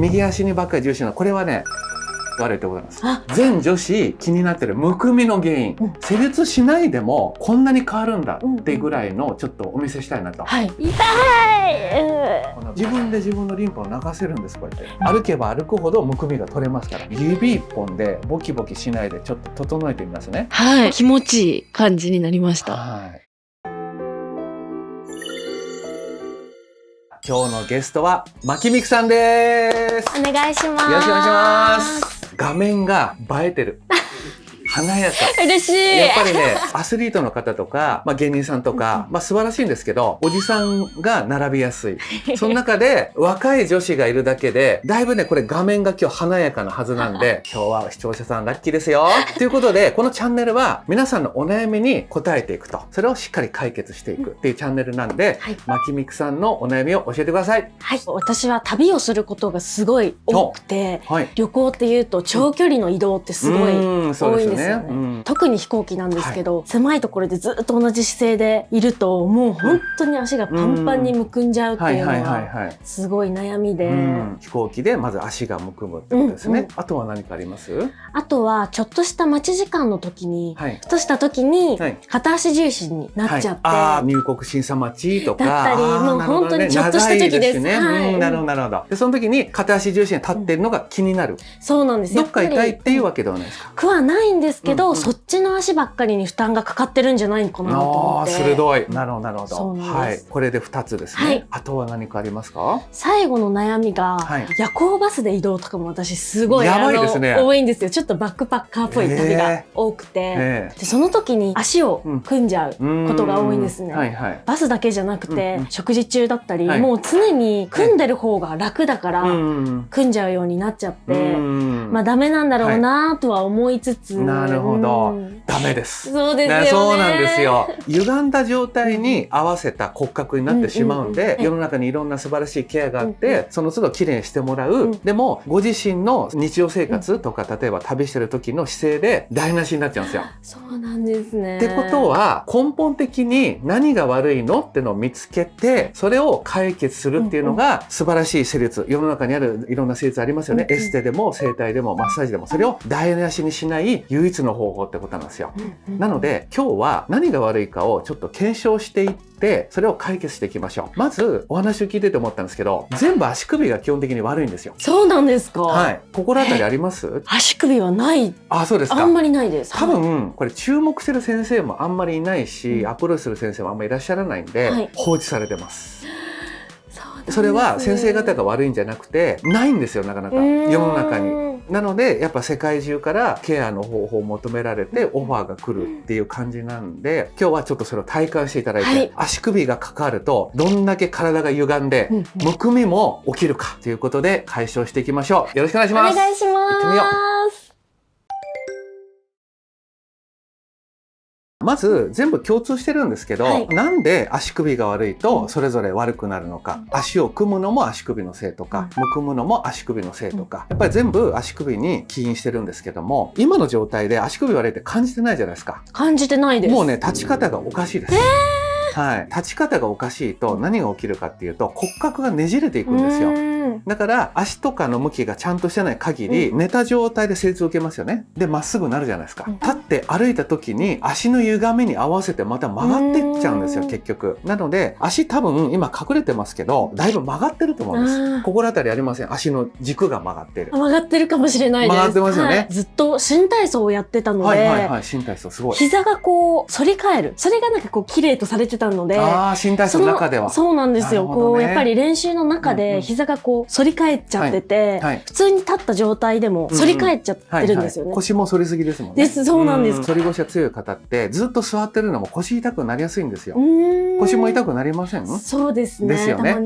右足にばっかり重視なの、これはね悪いと思います。全女子気になってるむくみの原因、施術しないでもこんなに変わるんだってぐらいのちょっとお見せしたいなと。はい、痛い。自分で自分のリンパを流せるんです。こうやって歩けば歩くほどむくみが取れますから、指一本でボキボキしないでちょっと整えてみますね。はい、気持ちいい感じになりました。はい、今日のゲストは牧美久さんです。お願いします。よろしくお願いします。画面が映えてる。華やか。嬉しい。やっぱりね、アスリートの方とか、芸人さんとか、素晴らしいんですけど、おじさんが並びやすい。その中で若い女子がいるだけで、だいぶね、これ画面が今日華やかなはずなんで、今日は視聴者さんラッキーですよ。ということで、このチャンネルは皆さんのお悩みに答えていくと、それをしっかり解決していくっていうチャンネルなんで、牧美久さんのお悩みを教えてください。はい、私は旅をすることがすごい多くて、旅行っていうと長距離の移動ってすごい多いんですよね。特に飛行機なんですけど、狭いところでずっと同じ姿勢でいるともう本当に足がパンパンにむくんじゃうっていうのがすごい悩みで、飛行機でまず足がむくむってことですね。あとは何かあります？あとはちょっとした待ち時間の時に、ふとした時に片足重心になっちゃって、入国審査待ちとかだったり、もう本当にちょっとした時です。なるほどなるほど。でその時に片足重心に立ってるのが気になる。そうなんです。どっか痛いっていうわけではないですか？苦はないんですけど、そっちの足ばっかりに負担がかかってるんじゃないかなと思って。鋭い。なるほどなるほど。はい。これで2つですね。あとは何かありますか？最後の悩みが、夜行バスで移動とかも私すごいやばいですね。多いんですよ。ちょっとバックパッカーっぽい旅が多くて、でその時に足を組んじゃうことが多いんですね。バスだけじゃなくて、食事中だったり、もう常に組んでる方が楽だから組んじゃうようになっちゃって、ダメなんだろうなとは思いつつ、なるほど、ダメです。そうですよね。そうなんですよ。歪んだ状態に合わせた骨格になってしまうんで、世の中にいろんな素晴らしいケアがあって、その都度きれいにしてもらう。でもご自身の日常生活とか、例えば旅してる時の姿勢で台無しになっちゃうんですよ。そうなんですね。ってことは根本的に何が悪いのってのを見つけて、それを解決するっていうのが素晴らしい施術。世の中にあるいろんな施術ありますよね。エステでも整体でもマッサージでも、それを台無しにしない唯一の方法ってことなんですよ。なので今日は何が悪いかをちょっと検証していって、それを解決していきましょう。まずお話を聞いてて思ったんですけど、全部足首が基本的に悪いんですよ。そうなんですか？はい。心当たりあります？足首はない。あ、そうですか。あんまりないです。多分これ注目してる先生もあんまりいないし、アプローチする先生もあんまりいらっしゃらないんで、放置されてます。それは先生方が悪いんじゃなくて、ないんですよ、なかなか世の中に。なのでやっぱ世界中からケアの方法を求められてオファーが来るっていう感じなんで、今日はちょっとそれを体感していただいて、足首がかかるとどんだけ体が歪んでむくみも起きるかということで解消していきましょう。よろしくお願いします。お願いします。行ってみよう。まず全部共通してるんですけど、なんで足首が悪いとそれぞれ悪くなるのか、足を組むのも足首のせいとか、むくむのも足首のせいとか、やっぱり全部足首に起因してるんですけども、今の状態で足首悪いって感じてないじゃないですか。感じてないです。もうね、立ち方がおかしいです。はい、立ち方がおかしいと何が起きるかっていうと、骨格がねじれていくんですよ。だから足とかの向きがちゃんとしてない限り、寝た状態で施術を受けますよね。でまっすぐなるじゃないですか。立って歩いた時に足の歪みに合わせてまた曲がっていっちゃうんですよ、結局。なので足多分今隠れてますけど、だいぶ曲がってると思うんです。心当たりありません？足の軸が曲がってる。曲がってるかもしれないです。曲がってますよね。ずっと新体操をやってたので、新体操すごい。膝がこう反り返る。それがなんかこう綺麗とされてたので、新体操の中ではそうなんですよ。こうやっぱり練習の中で膝がこう反り返っちゃってて、普通に立った状態でも反り返っちゃってるんですよね。腰も反りすぎですもんね。そうなんです。反り腰が強い方ってずっと座ってるのも腰痛くなりやすいんですよ。腰も痛くなりません？そうですね。ですよね。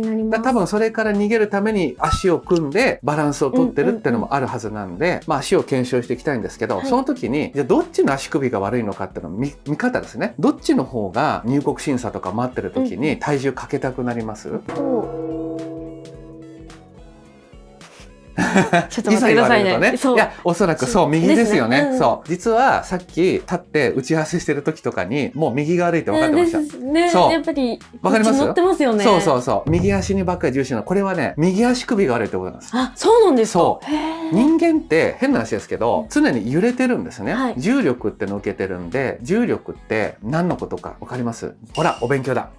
多分それから逃げるために足を組んでバランスを取ってるっていうのもあるはずなんで、足を検証していきたいんですけど、その時にじゃあどっちの足首が悪いのかっていうのの見方ですね。どっちの方が入国審査とか待ってる時に体重かけたくなります？ちょっと待ってくださいね。いや、おそらくそう、右ですよね。そう。実はさっき立って打ち合わせしてる時とかに、もう右が悪いって分かってました。ね、そう。やっぱり、わかります？乗ってますよね。そうそうそう。右足にばっかり重視なの。これはね、右足首が悪いってことなんです。あ、そうなんですか。そう。人間って変な話ですけど、常に揺れてるんですね。重力ってのを受けてるんで、重力って何のことか分かります？ほら、お勉強だ。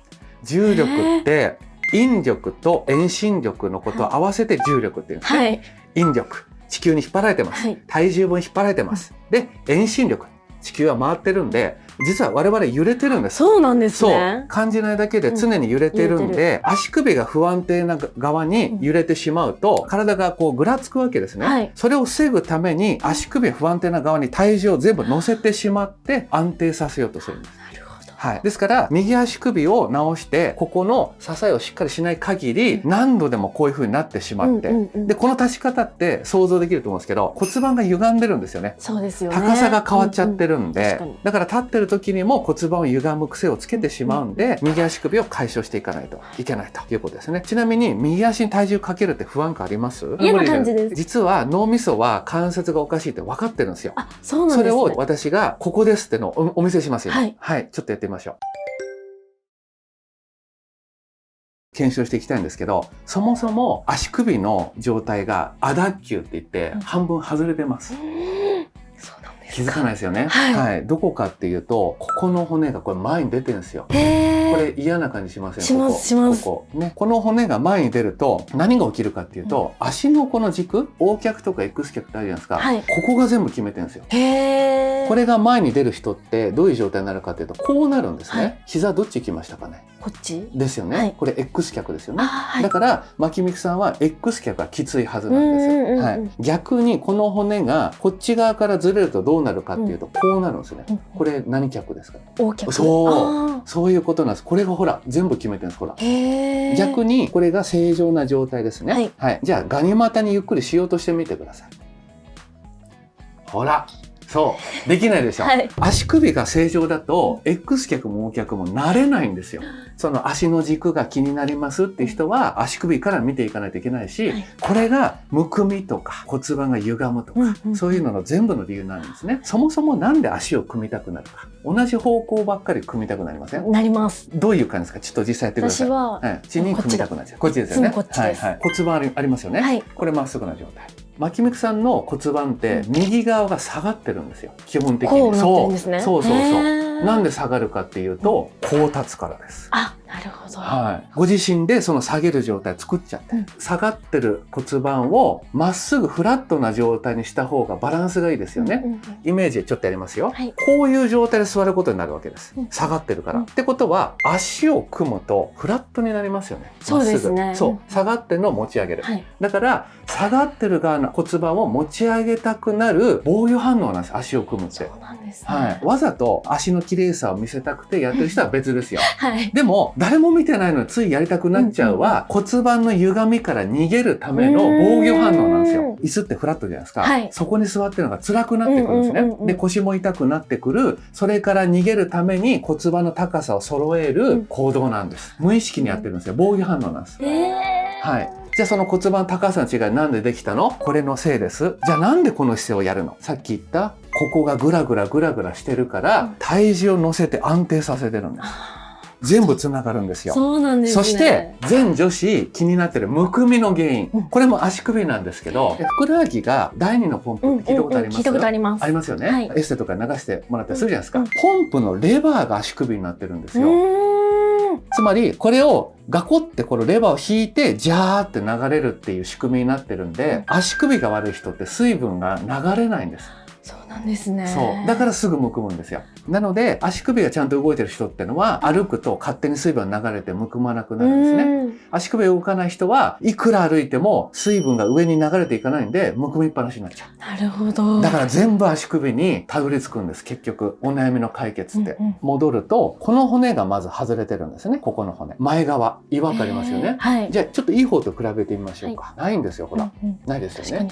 重力って、引力と遠心力のことを合わせて重力っていうんですね。引力、地球に引っ張られてます。体重分引っ張られてます。で、遠心力、地球は回ってるんで、実は我々揺れてるんです。そうなんですね。そう。感じないだけで常に揺れてるんで、足首が不安定な側に揺れてしまうと、体がこうぐらつくわけですね。それを防ぐために足首不安定な側に体重を全部乗せてしまって安定させようとするんです。はい、ですから右足首を直してここの支えをしっかりしない限り何度でもこういう風になってしまって、でこの立ち方って想像できると思うんですけど、骨盤が歪んでるんですよね。そうですよね。高さが変わっちゃってるんで、だから立ってる時にも骨盤を歪む癖をつけてしまうんで、右足首を解消していかないといけないということですね。ちなみに右足に体重かけるって不安感あります？嫌な感じです。実は脳みそは関節がおかしいって分かってるんですよ。あ、そうなんですね。それを私がここですってのをお見せしますよ。はい、ちょっとやってみましょう。検証していきたいんですけど、そもそも足首の状態が亜脱臼って言って半分外れてます。気づかないですよね。はい。どこかっていうと、ここの骨がこれ前に出てるんですよ。これ嫌な感じしません？しますします。この骨が前に出ると何が起きるかっていうと、足のこの軸、O 脚とか X 脚ってあるじゃないですか。ここが全部決めてるんですよ。これが前に出る人ってどういう状態になるかっていうと、こうなるんですね。膝どっち行きましたかね？こっちですよね。これ X 脚ですよね。だから牧美さんは X 脚がきついはずなんです。逆にこの骨がこっち側からずれるとどうなるかっていうと、こうなるんですね。これ何脚ですか？ O 脚。そういうことなんです。これがほら全部決めてるんです。ほら。逆にこれが正常な状態ですね。はい。じゃあガニ股にゆっくりしようとしてみてください。ほら。そうできないでしょ。足首が正常だと X 脚も O 脚も慣れないんですよ。その足の軸が気になりますっていう人は足首から見ていかないといけないし、これがむくみとか骨盤が歪むとか、そういうのの全部の理由なんですね。そもそもなんで足を組みたくなるか。同じ方向ばっかり組みたくなりません？なります。どういう感じですか？ちょっと実際やってください。私は地に組みたくなっちゃう。こっちですよね。こっちです。骨盤ありますよね。これまっすぐな状態。牧美さんの骨盤って右側が下がってるんですよ。基本的に。こうなってるんですね。そう。なんで下がるかっていうと、こう立つからです。あ、なるほど。ご自身でその下げる状態を作っちゃって、下がってる骨盤をまっすぐフラットな状態にした方がバランスがいいですよね。イメージちょっとやりますよ。こういう状態で座ることになるわけです。下がってるから。ってことは、足を組むとフラットになりますよね。そうですね。下がってるのを持ち上げる。だから、下がってる側の骨盤を持ち上げたくなる防御反応なんです。足を組むって。そうなんですね。わざと足の綺麗さを見せたくてやってる人は別ですよ。でも、誰も見てないのについやりたくなっちゃうは、骨盤の歪みから逃げるための防御反応なんですよ。椅子ってフラットじゃないですか。そこに座ってるのが辛くなってくるんですね。で、腰も痛くなってくる。それから逃げるために骨盤の高さを揃える行動なんです。無意識にやってるんですよ。防御反応なんです。じゃあその骨盤高さの違いなんでできたの？これのせいです。じゃあなんでこの姿勢をやるの？さっき言ったここがグラグラしてるから体重を乗せて安定させてるんです。全部つながるんですよ。そうなんですね。そして全女子気になってるむくみの原因、これも足首なんですけど、ふくらはぎが第二のポンプって聞いたことあります？聞いたことあります。ありますよね。エステとか流してもらったりするじゃないですか。ポンプのレバーが足首になってるんですよ。つまりこれをガコってこのレバーを引いてジャーって流れるっていう仕組みになってるんで、足首が悪い人って水分が流れないんです。そうなんですね。だからすぐむくむんですよ。なので足首がちゃんと動いてる人ってのは歩くと勝手に水分が流れてむくまなくなるんですね。足首が動かない人はいくら歩いても水分が上に流れていかないんでむくみっぱなしになっちゃう。なるほど。だから全部足首にたどり着くんです。結局お悩みの解決って。戻るとこの骨がまず外れてるんですね。ここの骨。前側。違和感ありますよね。じゃあちょっといい方と比べてみましょうか。ないんですよ。ほら。ないですよね。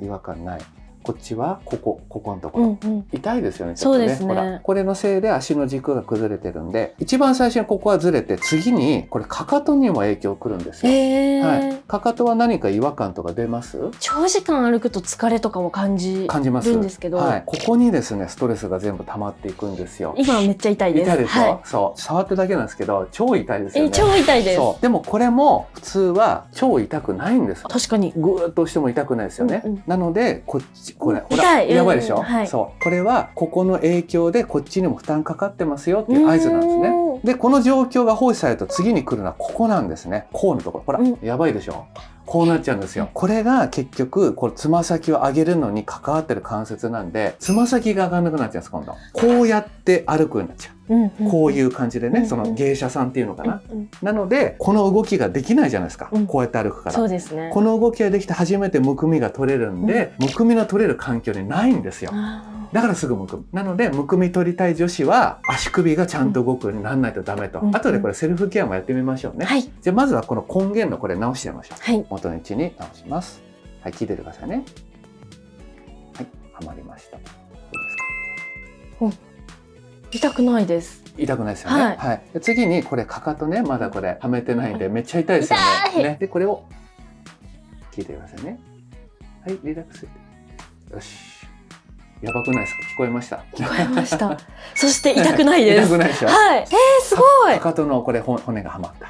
違和感ない。こっちはここのところ、痛いですよね。ちょっとね。そうですね。ほら、これのせいで足の軸が崩れてるんで、一番最初にここはずれて、次にこれかかとにも影響くるんですよ。はい。かかとは何か違和感とか出ます？長時間歩くと疲れとかも感じるんですけど、はい、ここにですねストレスが全部溜まっていくんですよ。今めっちゃ痛いです。痛いでしょ、はい、そう触っただけなんですけど超痛いですよね。超痛いです。そうでもこれも普通は超痛くないんです。確かにぐーっと押しても痛くないですよね。なのでこれほらやばいでしょ、はい、そうこれはここの影響でこっちにも負担かかってますよっていう合図なんですね。でこの状況が放置されると次に来るのはここなんですね。こうのところほら、やばいでしょ。こうなっちゃうんですよ。これが結局これつま先を上げるのに関わってる関節なんでつま先が上がらなくなっちゃうんです。今度こうやって歩くようになっちゃう。こういう感じでね、その芸者さんっていうのかな。なのでこの動きができないじゃないですか。こうやって歩くから。そうですね。この動きができて初めてむくみが取れるんで、むくみの取れる環境にないんですよ。だからすぐむくむ。なのでむくみ取りたい女子は足首がちゃんと動くようにならないとダメと。後でこれセルフケアもやってみましょうね。じゃあまずはこの根源のこれ直してみましょう。元の位置に直します。はい、聞いててくださいね。はい、はまりました。どうですか？痛くないです。痛くないですよね。はい。で次にこれかかとね、まだこれはめてないんでめっちゃ痛いですよね。でこれを聞いてくださいね。はい、リラックス。よし。やばくないですか？聞こえました。聞こえました。そして痛くないです。痛くないでしょ。はい。すごい。かかとのこれ骨がはまった。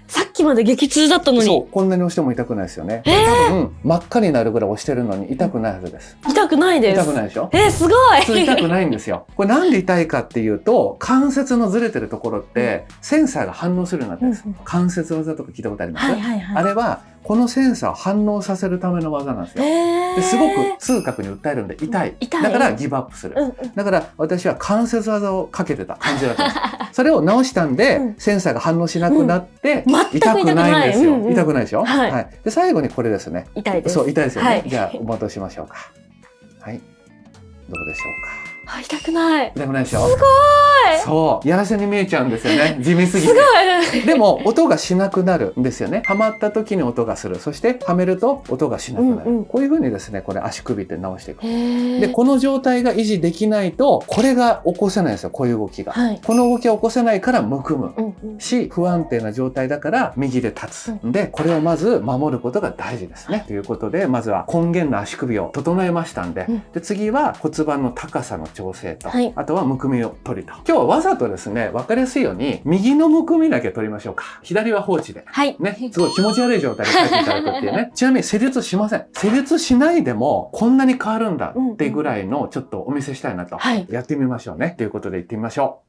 さっきまで激痛だったのに。そう、こんなに押しても痛くないですよね。多分真っ赤になるぐらい押してるのに痛くないはずです。痛くないです。痛くないでしょ。すごい。普通痛くないんですよ。これなんで痛いかっていうと関節のずれてるところってセンサーが反応するようになってるんです。関節技とか聞いたことあります？あれはこのセンサーを反応させるための技なんですよ。ですごく痛覚に訴えるんで痛い。だからギブアップする。だから私は関節技をかけてた感じだったんです。それを直したんでセンサーが反応しなくなって痛くないんですよ。痛くないでしょ。はい。で最後にこれですね。痛いです。そう痛いですよね。じゃあ戻しましょうか。はい。どうでしょうか。痛くない。痛くないでしょ。すごい。そう、やらせに見えちゃうんですよね。地味すぎて。でも音がしなくなるんですよね。はまった時に音がする。そしてはめると音がしなくなる。こういう風にですね、これ足首って直していく。で、この状態が維持できないと、これが起こせないんですよ。こういう動きが。この動きを起こせないからむくむし、不安定な状態だから右で立つ。で、これをまず守ることが大事ですね。ということで、まずは根源の足首を整えましたんで、で次は骨盤の高さの調整と、あとはむくみを取りと。今日はわざとですね、分かりやすいように右のむくみだけ取りましょうか。左は放置で、ね、すごい気持ち悪い状態で書いていただくっていうね。ちなみに施術しません。施術しないでもこんなに変わるんだってぐらいのちょっとお見せしたいなと、やってみましょうね。ということで行ってみましょう。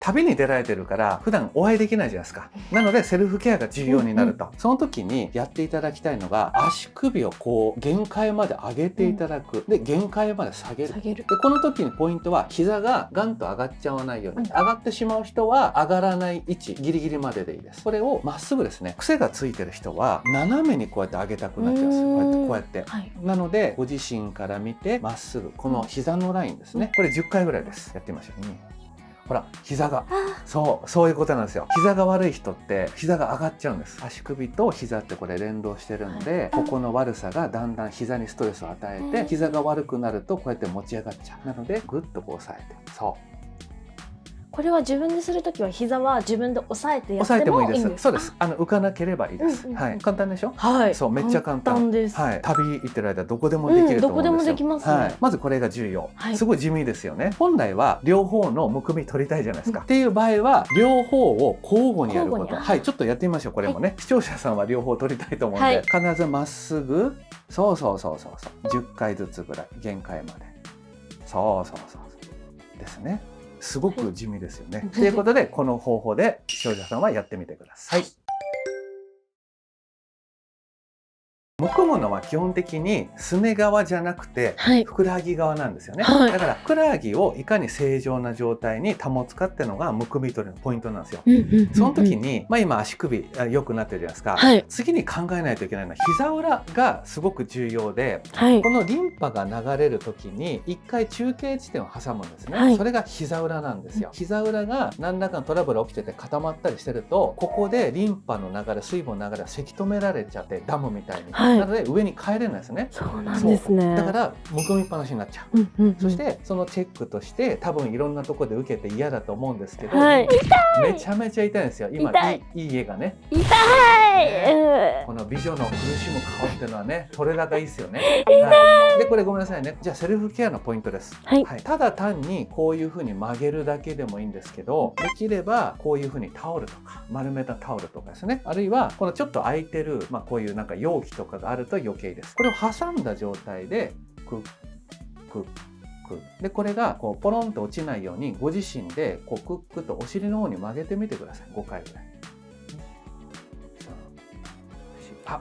旅に出られてるから普段お会いできないじゃないですか。なのでセルフケアが重要になると。その時にやっていただきたいのが足首をこう限界まで上げていただく。で限界まで下げる。でこの時にポイントは膝がガンと上がっちゃわないように。上がってしまう人は上がらない位置ギリギリまででいいです。これをまっすぐですね。癖がついてる人は斜めにこうやって上げたくなっちゃうんですよ。こうやって。なのでご自身から見てまっすぐこの膝のラインですね。これ10回ぐらいです。やってみましょう。ほら膝がそういうことなんですよ。膝が悪い人って膝が上がっちゃうんです。足首と膝ってこれ連動してるので、ここの悪さがだんだん膝にストレスを与えて、膝が悪くなるとこうやって持ち上がっちゃう。なのでグッとこう押さえて、これは自分でするときは膝は自分で押さえてやってもいいんですか？そうです。浮かなければいいです。はい。簡単でしょ？はい。そう、めっちゃ簡単です。はい。旅行ってる間どこでもできると思うんですよ。どこでもできます。はい。まずこれが重要。すごい地味ですよね。本来は両方のむくみ取りたいじゃないですか。っていう場合は両方を交互にやること。はい。ちょっとやってみましょう。これもね。視聴者さんは両方取りたいと思うんで、必ずまっすぐ。そう。10回ずつぐらい限界まで。そうですね。すごく地味ですよね。ということでこの方法で視聴者さんはやってみてください。むくむのは基本的にすね側じゃなくて、ふくらはぎ側なんですよね。だからふくらはぎをいかに正常な状態に保つかっていうのがむくみ取りのポイントなんですよ。その時に、今足首良くなってるじゃないですか。次に考えないといけないのは膝裏がすごく重要で、このリンパが流れる時に一回中継地点を挟むんですね。それが膝裏なんですよ。膝裏が何らかのトラブル起きてて固まったりしてると、ここでリンパの流れ、水分の流れがせき止められちゃってダムみたいに、なので上に帰れないですね。そうなんですね。だからむくみっぱなしになっちゃう。そしてそのチェックとして多分いろんなところで受けて嫌だと思うんですけど、めちゃめちゃ痛いんですよ。今いい家がね。痛い。この美女の苦しむ顔っていうのはね、それだけいいですよね。でこれごめんなさいね。じゃあセルフケアのポイントです。ただ単にこういうふうに曲げるだけでもいいんですけど、できればこういうふうにタオルとか丸めたタオルとかですね、あるいはこのちょっと空いてる、こういうなんか容器とかがあると余計です。これを挟んだ状態でクックックで、これがこうポロンと落ちないようにご自身でこうクックとお尻の方に曲げてみてください。5回ぐらい。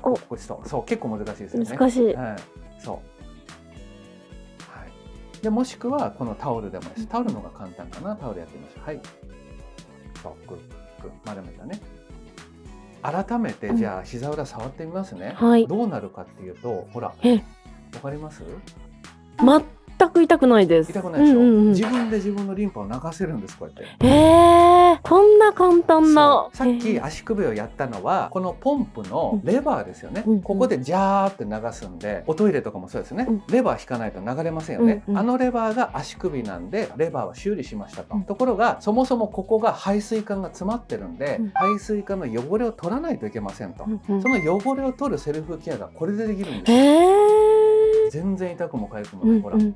ここそう結構難しいですよね。難しい。そう。でもしくはこのタオルでもいいです。タオルの方が簡単かな。タオルやってみましょう。はい。そうグッグッ丸めたね。改めてじゃあ膝裏触ってみますね。どうなるかっていうと、ほら、わかります？全く痛くないです。痛くないでしょ。自分で自分のリンパを流せるんです。こうやって。こんな簡単な。さっき足首をやったのはこのポンプのレバーですよね。ここでジャーって流すんで、おトイレとかもそうですね。レバー引かないと流れませんよね。あのレバーが足首なんで、レバーは修理しましたと。ところがそもそもここが排水管が詰まってるんで、排水管の汚れを取らないといけませんと。その汚れを取るセルフケアがこれでできるんですよ。全然痛くも痒くもない。ほら。だか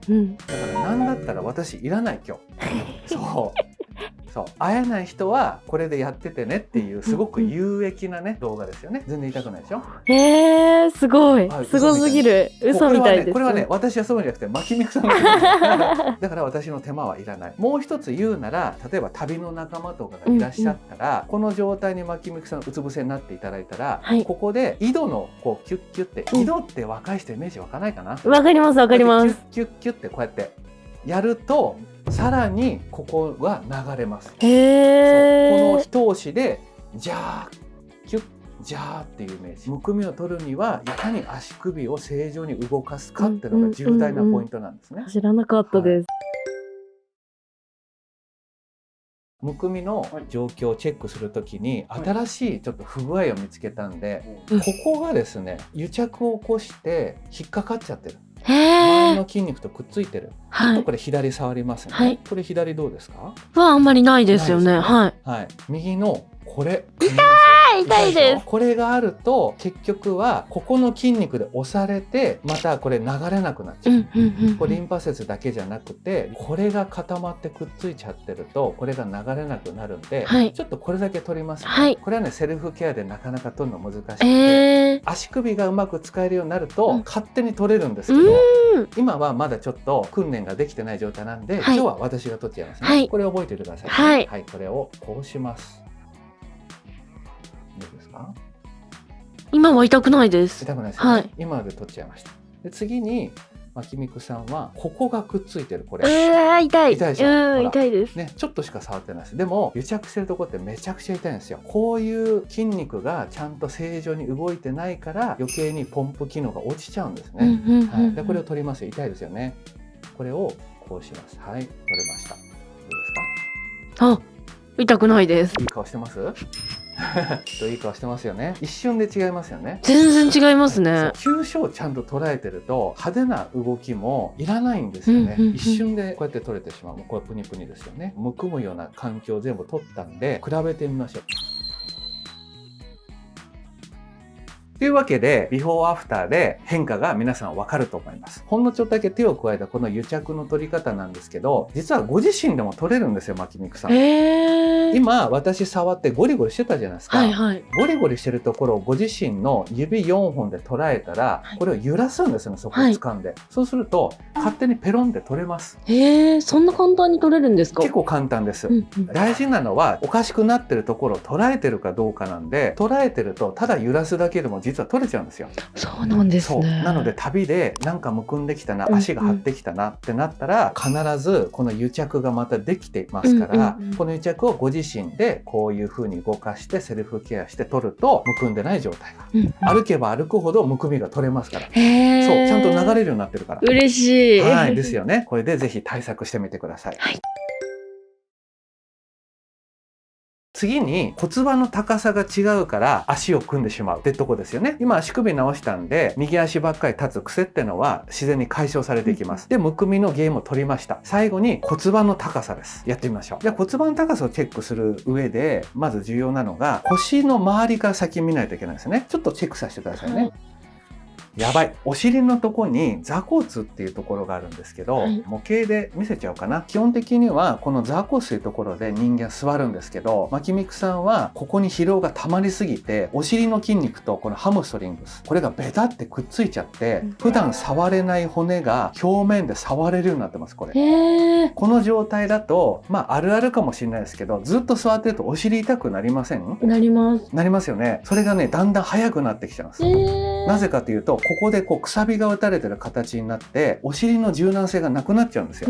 ら何だったら私いらない今日。そう会えない人はこれでやっててねっていうすごく有益なね動画ですよね。全然痛くないでしょ。すごい、すごすぎる。嘘みたいです。これはね、私はそうじゃなくて牧美さんのだから私の手間はいらない。もう一つ言うなら、例えば旅の仲間とかがいらっしゃったら、この状態に牧美さんうつ伏せになっていただいたら、ここで井戸のこうキュッキュって、井戸って若い人イメージ湧かないかな。わかりますわかります。キュッキュってこうやってやるとさらにここが流れます。この一押しでジャーキュッジャーっていうイメージ。むくみを取るにはいかに足首を正常に動かすかっていうのが重大なポイントなんですね。知らなかったです。むくみの状況をチェックするときに新しいちょっと不具合を見つけたんで、ここがですね癒着を起こして引っかかっちゃってる。前の筋肉とくっついてる。ちょっとこれ左触りますね。これ左どうですか？あんまりないですよね。右のこれ。痛いです。これがあると結局はここの筋肉で押されてまたこれ流れなくなっちゃう。これリンパ節だけじゃなくてこれが固まってくっついちゃってるとこれが流れなくなるんで、ちょっとこれだけ取りますね。これはねセルフケアでなかなか取るの難しくて、足首がうまく使えるようになると勝手に取れるんですけど、今はまだちょっと訓練ができてない状態なんで、今日は私が取っちゃいますね。これ覚えておいてください。これをこうします。どうですか？今は痛くないです。痛くないですね。今で取っちゃいました。で次に牧美さんはここがくっついてるこれ。痛い。痛いでしょ。痛いです。ね、ちょっとしか触ってないです。でも癒着してるところってめちゃくちゃ痛いんですよ。こういう筋肉がちゃんと正常に動いてないから余計にポンプ機能が落ちちゃうんですね。でこれを取りますよ。痛いですよね。これをこうします。取れました。どうですか？痛くないです。いい顔してます？いい顔してますよね。一瞬で違いますよね。全然違いますね。急所をちゃんと捉えてると派手な動きもいらないんですよね。一瞬でこうやって取れてしまう。これプニプニですよね。むくむような環境を全部取ったんで比べてみましょう。というわけでビフォーアフターで変化が皆さん分かると思います。ほんのちょっとだけ手を加えたこの癒着の取り方なんですけど、実はご自身でも取れるんですよ、牧美さん。今私触ってゴリゴリしてたじゃないですか、ゴリゴリしてるところをご自身の指4本で捉えたら、これを揺らすんですね、そこを掴んで、そうすると勝手にペロンで取れます。そんな簡単に取れるんですか？結構簡単です。大事なのはおかしくなってるところを捉えてるかどうかなんで、捉えてるとただ揺らすだけでも実は取れちゃうんですよ。そうなんですね。なので旅でなんかむくんできたな、足が張ってきたなってなったら、必ずこの癒着がまたできてますから、この癒着をご自身でこういう風に動かしてセルフケアして取るとむくんでない状態が、歩けば歩くほどむくみが取れますから。そう、ちゃんと流れるようになってるから。嬉しい。はい、ですよね。これでぜひ対策してみてください。次に骨盤の高さが違うから足を組んでしまうってとこですよね。今足首直したんで右足ばっかり立つ癖ってのは自然に解消されていきます。で、むくみの原因も取りました。最後に骨盤の高さです。やってみましょう。じゃあ骨盤の高さをチェックする上でまず重要なのが腰の周りから先見ないといけないですね。ちょっとチェックさせてくださいね。やばい。お尻のとこに座骨っていうところがあるんですけど、模型で見せちゃおうかな。基本的にはこの座骨というところで人間座るんですけど、まきみくさんはここに疲労が溜まりすぎて、お尻の筋肉とこのハムストリングス、これがベタってくっついちゃって、普段触れない骨が表面で触れるようになってます、これ。この状態だと、あるあるかもしれないですけど、ずっと座ってるとお尻痛くなりません？なります。なりますよね。それがね、だんだん速くなってきちゃうんです。なぜかというと、ここでくさびが打たれてる形になってお尻の柔軟性がなくなっちゃうんですよ。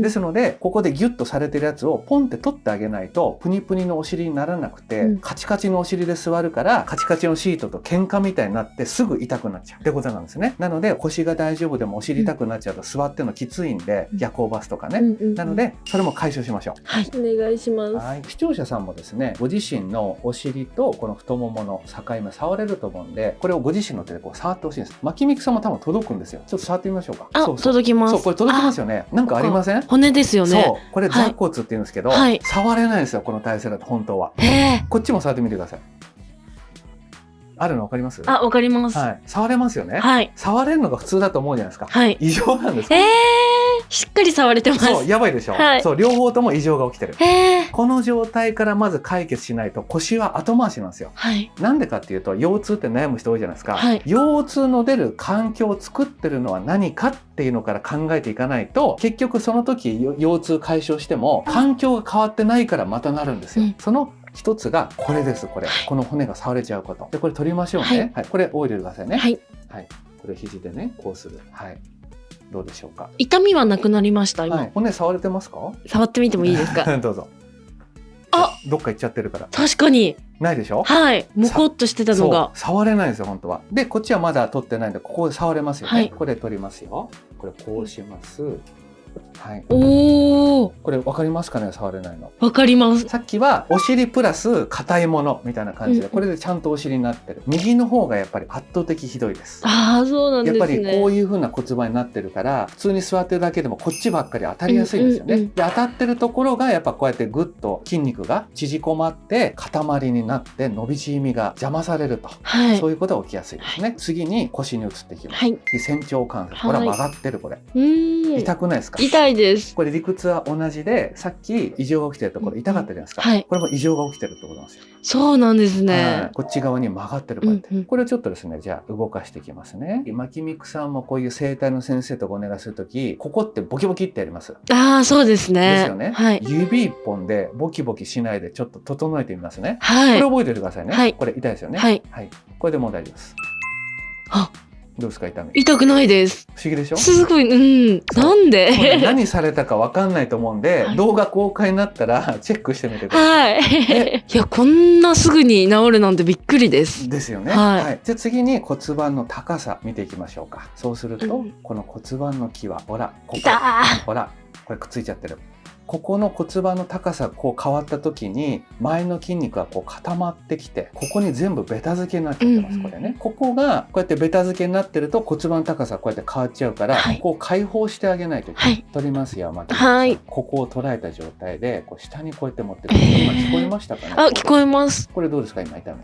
ですのでここでギュッとされてるやつをポンって取ってあげないとプニプニのお尻にならなくて、カチカチのお尻で座るからカチカチのシートと喧嘩みたいになってすぐ痛くなっちゃうってことなんですね。なので腰が大丈夫でもお尻痛くなっちゃうと座ってるのきついんで、夜行バスとかね、なのでそれも解消しましょう。はい、お願いします。はい、視聴者さんもですね、ご自身のお尻とこの太ももの境目触れると思うんで、これをご自身の手でこう触ってほしいんです。まきみくさんも多分届くんですよ。ちょっと触ってみましょうか。届きます。そう、これ届きますよね。なんかありません？骨ですよね。そう、これ座骨って言うんですけど、触れないんですよ、この体勢だと本当は。こっちも触ってみてください。あるの分かります？分かります。触れますよね。触れるのが普通だと思うじゃないですか。異常なんです。しっかり触れてます。そう、やばいでしょ。そう、両方とも異常が起きてる。この状態からまず解決しないと腰は後回しなんですよ。なんでかっていうと、腰痛って悩む人多いじゃないですか。腰痛の出る環境を作ってるのは何かっていうのから考えていかないと、結局その時腰痛解消しても環境が変わってないからまたなるんですよ。その一つがこれです。これ、この骨が触れちゃうこと。で、これ取りましょうね。これオイル入れてくださいね。これ肘でね、こうする。どうでしょうか。痛みはなくなりました。今、骨触れてますか？触ってみてもいいですか？どうぞ。どっか行っちゃってるから。確かにないでしょ。もこっとしてたのが触れないんですよ、本当は。で、こっちはまだ取ってないんで、ここで触れますよね。これ取りますよ。これこうします。これ分かりますかね？触れないの分かります。さっきはお尻プラス硬いものみたいな感じで、これでちゃんとお尻になってる。右の方がやっぱり圧倒的ひどいです。そうなんですね。やっぱりこういう風な骨盤になってるから、普通に座ってるだけでもこっちばっかり当たりやすいんですよね。で、当たってるところがやっぱこうやってグッと筋肉が縮こまって塊になって伸び縮みが邪魔されると、そういうことが起きやすいですね。次に腰に移っていきます。仙腸関節、これは曲がってる。これ痛くないですか？痛いです。これ理屈は同じで、さっき異常が起きてるところ痛かったじゃないですか。これも異常が起きてるってことなんですよ。そうなんですね。こっち側に曲がってるこうやって。これをちょっとですね、じゃあ動かしていきますね。まきみくさんもこういう整体の先生とお願いするとき、ここってボキボキってやります。そうですね。ですよね。指一本でボキボキしないでちょっと整えてみますね。これ覚えておいてくださいね。これ痛いですよね。これでもう大丈夫です。どうですか？痛くないです。不思議でしょ？すごい、なんで何されたかわかんないと思うんで、動画公開になったらチェックしてみてください。いや、こんなすぐに治るなんてびっくりです。ですよね。じゃあ次に骨盤の高さ見ていきましょうか。そうすると、この骨盤の際、ほら、ここ、ほら、これくっついちゃってる。ここの骨盤の高さがこう変わった時に前の筋肉がこう固まってきて、ここに全部ベタ付けになっちゃってます。これね、ここがこうやってベタ付けになってると骨盤高さこうやって変わっちゃうから、ここを解放してあげないといけない。取りますよ、また。ここを捉えた状態でこう下にこうやって持ってくる。今聞こえましたかね？聞こえます。これどうですか？今痛み。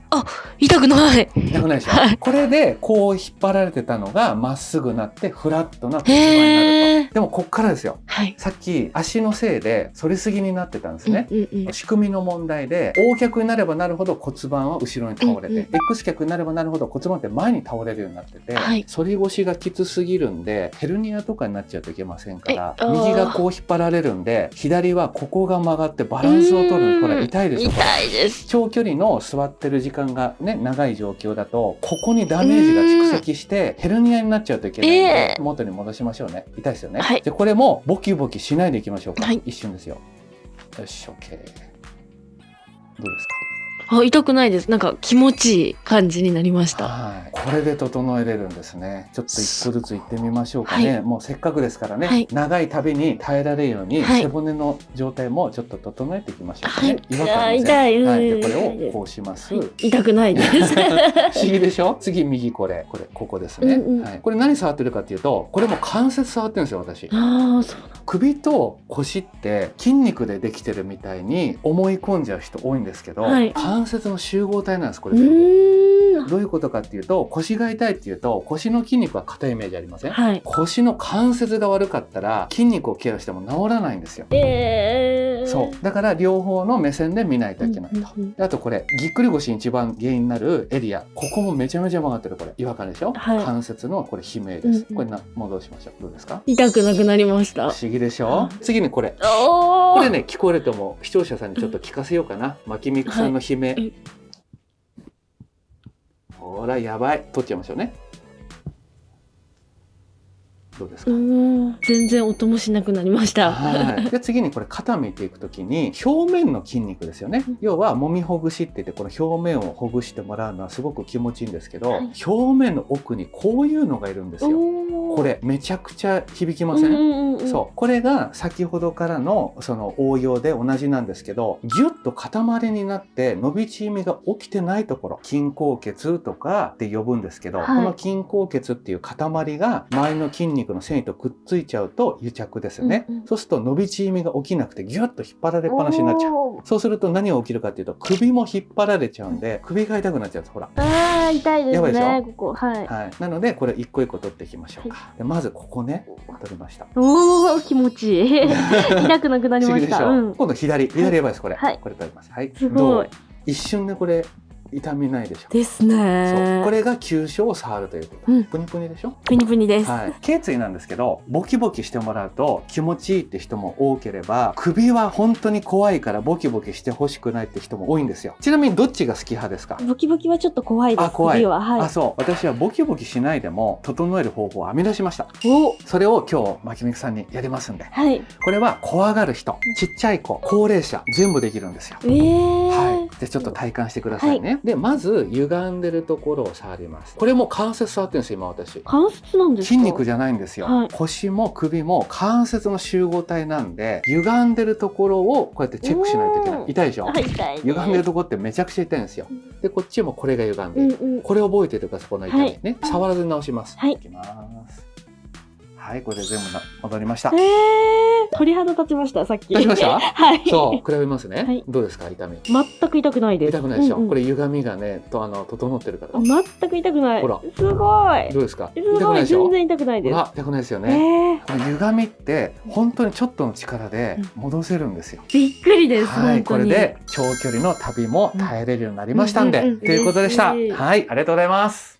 痛くない。痛くないでしょ。これでこう引っ張られてたのがまっすぐなってフラットな骨盤になると。でもこっからですよ。さっき足のせいで反りすぎになってたんですね。仕組みの問題で O 脚になればなるほど骨盤は後ろに倒れて、X 脚になればなるほど骨盤って前に倒れるようになってて、反り腰がきつすぎるんでヘルニアとかになっちゃうといけませんから、右がこう引っ張られるんで左はここが曲がってバランスを取るの。これ痛いでしょ。痛いです。長距離の座ってる時間がね長い状況だとここにダメージが蓄積してヘルニアになっちゃうといけないので、元に戻しましょうね。痛いですよね。でこれもボキボキしないでいきましょうか。一瞬ですよ。よし OK。 どうですか？痛くないです。なんか気持ちいい感じになりました。これで整えれるんですね。ちょっと一個ずついってみましょうかね。もうせっかくですからね、長い旅に耐えられるように、背骨の状態もちょっと整えていきましょうかね。違和感痛い。でこれをこうします。痛くないです。不思議でしょ。次右ここですね。これ何触ってるかっていうと、これも関節触ってるんですよ私。首と腰って筋肉でできてるみたいに思い込んじゃう人多いんですけど、関節の集合体なんです。これどういうことかっていうと、腰が痛いっていうと腰の筋肉は硬いイメージありません？腰の関節が悪かったら筋肉をケアしても治らないんですよ。そうだから両方の目線で見ないといけないと。あとこれぎっくり腰に一番原因になるエリア、ここもめちゃめちゃ曲がってる。これ違和感でしょ。関節のこれ悲鳴です。これ戻しましょう。どうですか？痛くなくなりました。不思議でしょ。次にこれね聞こえると思う。視聴者さんにちょっと聞かせようかな。まきみくさんの悲鳴。ほらやばい、取っちゃいましょうね。どうですか？全然音もしなくなりました。で次にこれ肩見ていくときに表面の筋肉ですよね。要はもみほぐしって言ってこの表面をほぐしてもらうのはすごく気持ちいいんですけど、表面の奥にこういうのがいるんですよ。これめちゃくちゃ響きません？そうこれが先ほどからのその応用で同じなんですけど、ギュッと塊になって伸び縮みが起きてないところ、筋硬血とかって呼ぶんですけど、この筋硬血っていう塊が周りの筋肉の繊維とくっついちゃうと癒着ですよね。そうすると伸び縮みが起きなくてギュッと引っ張られっぱなしになっちゃう。そうすると何が起きるかっていうと首も引っ張られちゃうんで首が痛くなっちゃうんです。ほら痛いですね。やばいでしょ。ここなのでこれ一個一個取っていきましょうか。でまずここね取りました。気持ちいい。痛くなくなりました。今度左やばいです。これ取ります。すごい。一瞬でこれ痛みないでしょ。ですね。そうこれが急所を触るということ。プニプニでしょ。プニプニです。頸椎なんですけどボキボキしてもらうと気持ちいいって人も多ければ、首は本当に怖いからボキボキしてほしくないって人も多いんですよ。ちなみにどっちが好き派ですか？ボキボキはちょっと怖いです。怖い。首はそう私はボキボキしないでも整える方法を編み出しました。それを今日まきみくさんにやりますんで、これは怖がる人、ちっちゃい子、高齢者全部できるんですよ。でちょっと体感してくださいね。でまず歪んでるところを触ります。これも関節触ってるんですよ今私。関節なんですか？筋肉じゃないんですよ。腰も首も関節の集合体なんで、歪んでるところをこうやってチェックしないといけない。痛いでしょ。歪んでるところってめちゃくちゃ痛いんですよ。でこっちもこれが歪んでいる。これ覚えててください。この痛みね。触らずに直します。いきます。これで全部戻りました。鳥肌立ちました。さっき。立ちました。そう比べますね。どうですか痛み？全く痛くないです。痛くないでしょ。これ歪みがね整ってるから。全く痛くない。ほらすごい。どうですか？痛くないでしょ。全然痛くないです。痛くないですよね。歪みって本当にちょっとの力で戻せるんですよ。びっくりです。これで長距離の旅も耐えれるようになりましたんで、ということでした。ありがとうございます。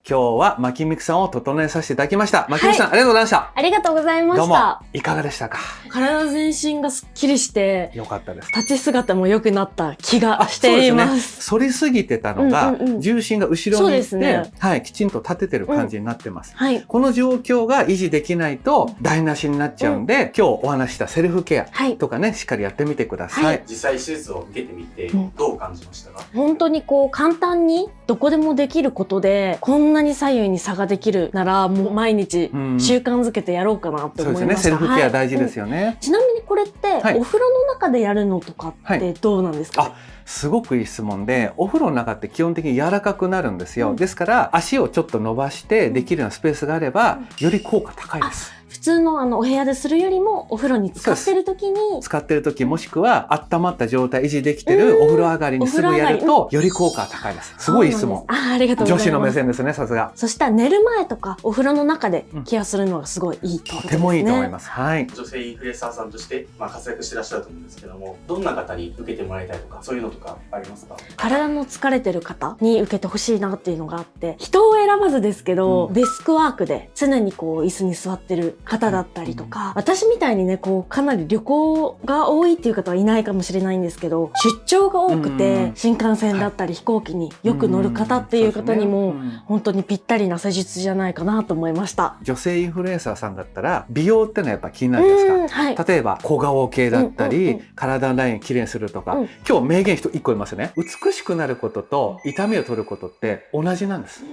今日はまきみくさんを整えさせていただきました。まきみくさん、ありがとうございました。ありがとうございました。どうもいかがでしたか？体全身がすっきりしてよかったです。立ち姿も良くなった気がしています。反りすぎてたのが重心が後ろに行ってきちんと立ててる感じになってます。この状況が維持できないと台無しになっちゃうんで、今日お話したセルフケアとかねしっかりやってみてください。実際手術を受けてみてどう感じましたか？本当にこう簡単にどこでもできることでこんなに左右に差ができるならもう毎日習慣づけてやろうかなって思いました。そうですね、セルフケア大事ですよね。ちなみにこれってお風呂の中でやるのとかってどうなんですか？すごくいい質問で、お風呂の中って基本的に柔らかくなるんですよ。ですから足をちょっと伸ばしてできるようなスペースがあればより効果高いです。普通のお部屋でするよりもお風呂に使ってる時に使ってる時、もしくは温まった状態維持できてるお風呂上がりにすぐやるとより効果が高いです。すごい質問。ありがとうございます。女子の目線ですね、さすが。そしたら寝る前とかお風呂の中でケアするのがすごいいいということですね。とてもいいと思います。はい。女性インフルエンサーさんとして活躍してらっしゃると思うんですけども、どんな方に受けてもらいたいとか、そういうのとかありますか？体の疲れてる方に受けてほしいなっていうのがあって、人を選ばずですけど、デスクワークで常に椅子に座ってる方だったりとか、私みたいにねかなり旅行が多いっていう方はいないかもしれないんですけど、出張が多くて新幹線だったり飛行機によく乗る方っていう方にも本当にぴったりな施術じゃないかなと思いました。女性インフルエンサーさんだったら美容ってのはやっぱ気になるじゃないですか、はい、例えば小顔系だったり、体のラインきれいにするとか、今日名言1個言いますね。美しくなることと痛みを取ることって同じなんです。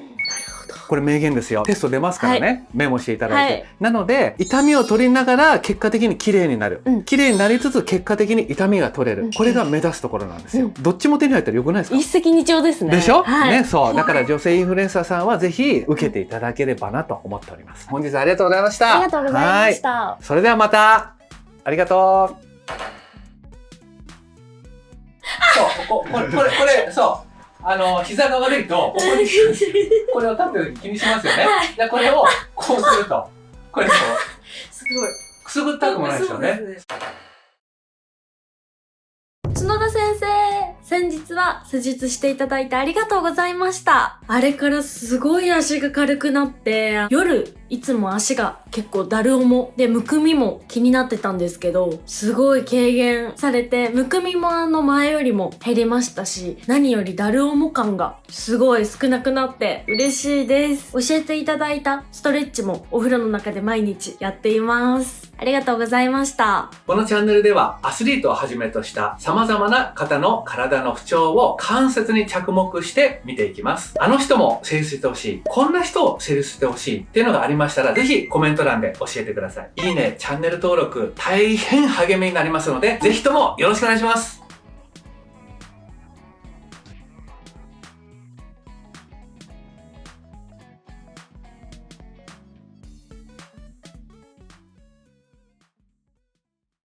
これ名言ですよ。テスト出ますからね、はい、メモしていただいて、はい、なので痛みを取りながら結果的に綺麗になる、綺麗になりつつ結果的に痛みが取れる、これが目指すところなんですよ、どっちも手に入ったらよくないですか？一石二鳥ですね。でしょ、はい、ね、そうだから女性インフルエンサーさんはぜひ受けていただければなと思っております。本日はありがとうございました。ありがとうございました。それではまた。ありがとう。そう、これそう膝が悪いとここにこれを立ってる時気にしますよね。じゃこれをこうすると、これとすごいくすぐったくもないですよね。角田先生、先日は施術していただいてありがとうございました。あれからすごい足が軽くなって、夜いつも足が結構だる重でむくみも気になってたんですけど、すごい軽減されて、むくみも前よりも減りましたし、何よりだる重感がすごい少なくなって嬉しいです。教えていただいたストレッチもお風呂の中で毎日やっています。ありがとうございました。このチャンネルではアスリートをはじめとした様々な方の体の不調を間接に着目して見ていきます。あの人も施術してほしい、こんな人を施術してほしいっていうのがありましたら、ぜひコメント欄で教えてください。いいね、チャンネル登録大変励みになりますので、ぜひともよろしくお願いします。